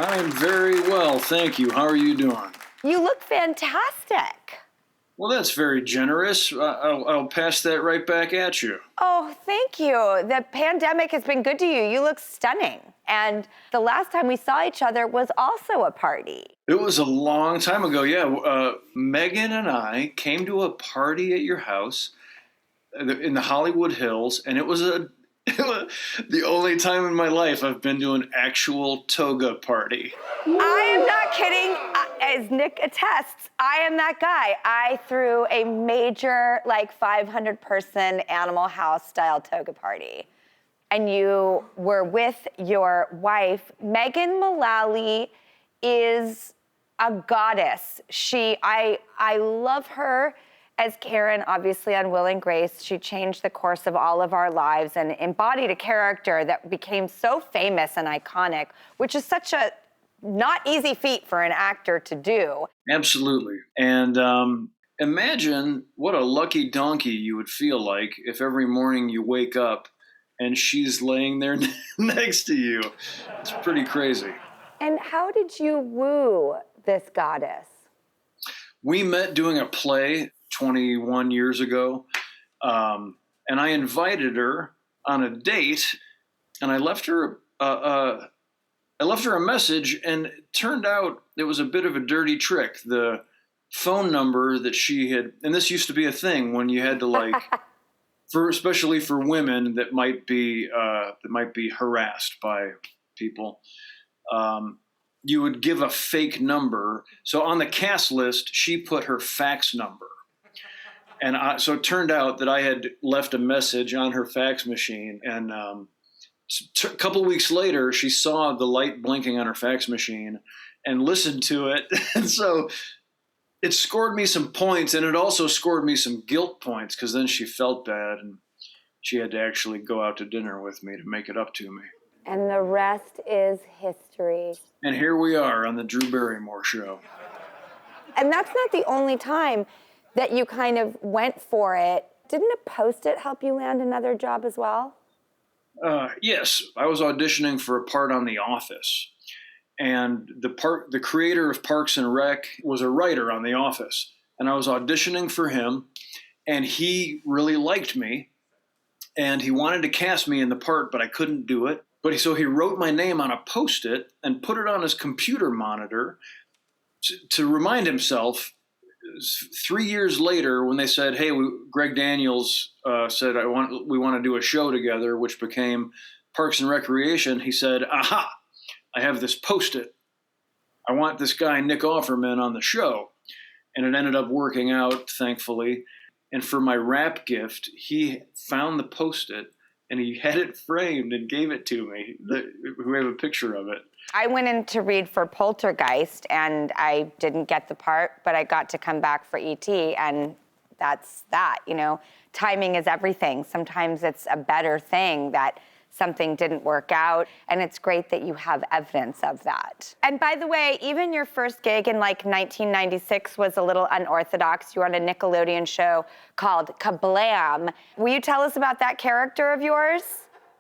I am very well, thank you. How are you doing? You look fantastic. Well, that's very generous. I'll pass that right back at you. Oh, thank you. The pandemic has been good to you. You look stunning. And the last time we saw each other was also a party. It was a long time ago, yeah. Megan and I came to a party at your house in the Hollywood Hills, and it was the only time in my life I've been to an actual toga party. I am not kidding. As Nick attests, I am that guy. I threw a major, 500-person Animal House style toga party. And you were with your wife. Megan Mullally is a goddess. I love her as Karen, obviously on Will and Grace. She changed the course of all of our lives and embodied a character that became so famous and iconic, which is such a not easy feat for an actor to do. Absolutely. And imagine what a lucky donkey you would feel like if every morning you wake up and she's laying there next to you. It's pretty crazy. And how did you woo this goddess? We met doing a play 21 years ago, and I invited her on a date, and I left her a message, and it turned out it was a bit of a dirty trick. The phone number that she had, and this used to be a thing when you had to especially for women that might be harassed by people. You would give a fake number. So on the cast list, she put her fax number. And so it turned out that I had left a message on her fax machine. And a couple weeks later, she saw the light blinking on her fax machine and listened to it. And so it scored me some points, and it also scored me some guilt points, because then she felt bad and she had to actually go out to dinner with me to make it up to me. And the rest is history. And here we are on the Drew Barrymore Show. And that's not the only time that you kind of went for it. Didn't a Post-it help you land another job as well? Yes, I was auditioning for a part on The Office. And the creator of Parks and Rec was a writer on The Office. And I was auditioning for him, and he really liked me. And he wanted to cast me in the part, but I couldn't do it. So he wrote my name on a Post-it and put it on his computer monitor to remind himself. 3 years later, when they said, "Hey, Greg Daniels said we want to do a show together," which became Parks and Recreation, he said, "Aha, I have this Post-it. I want this guy Nick Offerman on the show." And it ended up working out, thankfully. And for my rap gift, he found the Post-it and he had it framed and gave it to me. We have a picture of it. I went in to read for Poltergeist, and I didn't get the part, but I got to come back for E.T., and that's that, Timing is everything. Sometimes it's a better thing that something didn't work out, and it's great that you have evidence of that. And by the way, even your first gig in 1996 was a little unorthodox. You were on a Nickelodeon show called Kablam. Will you tell us about that character of yours?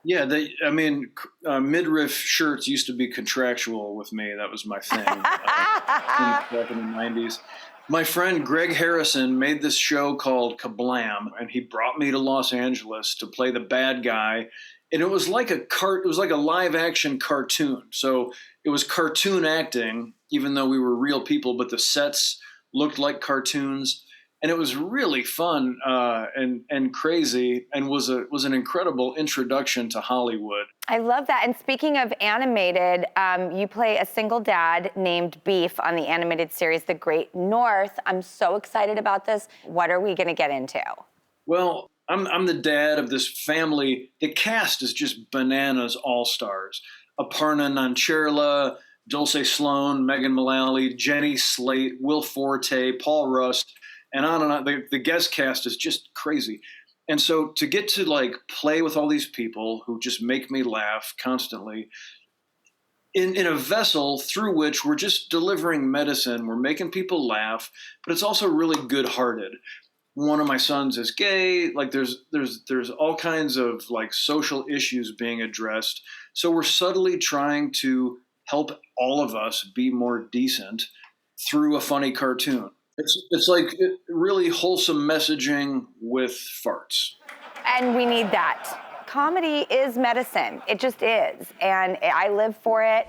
Yeah, midriff shirts used to be contractual with me. That was my thing back in the 90s. My friend Greg Harrison made this show called Kablam, and he brought me to Los Angeles to play the bad guy. And it was like a live action cartoon. So it was cartoon acting, even though we were real people, but the sets looked like cartoons. And it was really fun and crazy, and was an incredible introduction to Hollywood. I love that. And speaking of animated, you play a single dad named Beef on the animated series The Great North. I'm so excited about this. What are we going to get into? Well, I'm the dad of this family. The cast is just bananas, all-stars. Aparna Nancherla, Dulce Sloan, Megan Mullally, Jenny Slate, Will Forte, Paul Rust, and on and on. The guest cast is just crazy. And so to get to play with all these people who just make me laugh constantly in a vessel through which we're just delivering medicine, we're making people laugh, but it's also really good-hearted. One of my sons is gay. There's all kinds of social issues being addressed. So we're subtly trying to help all of us be more decent through a funny cartoon. It's like really wholesome messaging with farts. And we need that. Comedy is medicine. It just is. And I live for it.